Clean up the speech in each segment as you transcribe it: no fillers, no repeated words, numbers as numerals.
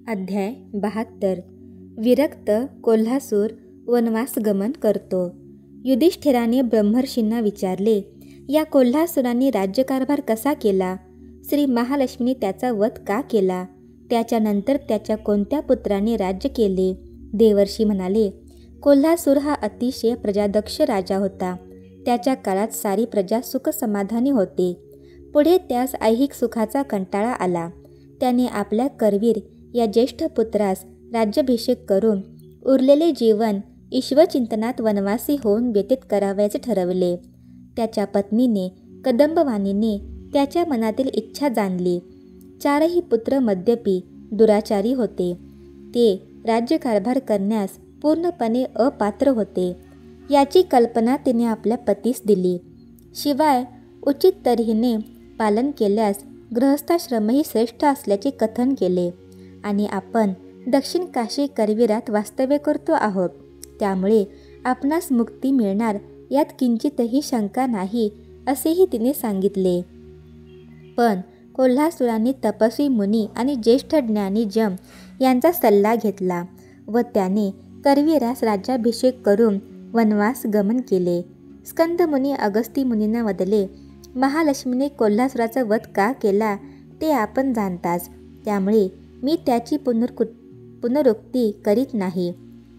अध्याय 72 विरक्त कोल्हासूर वनवास गमन करतो. युधिष्ठिराने ब्रह्मर्षींना विचारले, या कोल्हासुरांनी राज्यकारभार कसा केला? श्री महालक्ष्मीने त्याचा वध का केला? त्याच्यानंतर त्याच्या कोणत्या पुत्राने राज्य केले? देवर्षी म्हणाले, कोल्हासूर हा अतिशय प्रजादक्ष राजा होता. त्याच्या काळात सारी प्रजा सुखसमाधानी होते. पुढे त्यास ऐहिक सुखाचा कंटाळा आला. त्याने आपल्या करवीर या ज्येष्ठ पुत्रास राज्याभिषेक करून उरलेले जीवन ईश्वरचिंतनात वनवासी होऊन व्यतीत करावयाचे ठरवले. त्याच्या पत्नीने कदंबवाणीने त्याच्या मनातील इच्छा जाणली. चारही पुत्र मद्यपी दुराचारी होते. ते राज्यकारभार करण्यास पूर्णपणे अपात्र होते. याची कल्पना तिने आपल्या पतीस दिली. शिवाय उचित तऱ्हेने पालन केल्यास गृहस्थाश्रमही श्रेष्ठ असल्याचे कथन केले. आणि आपण दक्षिण काशी करवीरात वास्तव्य करतो आहोत, त्यामुळे आपणास मुक्ती मिळणार यात किंचितही शंका नाही, असेही तिने सांगितले. पण कोल्हासुरांनी तपस्वी मुनी आणि ज्येष्ठ ज्ञानी जम यांचा सल्ला घेतला व त्याने करवीरास राज्याभिषेक करून वनवास गमन केले. स्कंदमुनी अगस्ती मुनींना वदले, महालक्ष्मीने कोल्हासुराचा वध का केला ते आपण जाणताच, त्यामुळे मी त्याची पुनरुक्ती करीत नाही.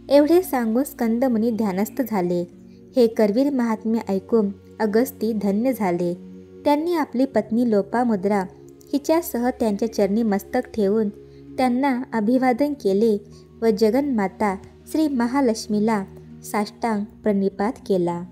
एवढे सांगून स्कंदमुनी ध्यानस्थ झाले. हे करवीर महात्म्य ऐकून अगस्ती धन्य झाले. त्यांनी आपली पत्नी लोपामुद्रा हिच्यासह त्यांच्या चरणी मस्तक ठेवून त्यांना अभिवादन केले व जगन्माता श्री महालक्ष्मीला साष्टांग प्रणिपात केला.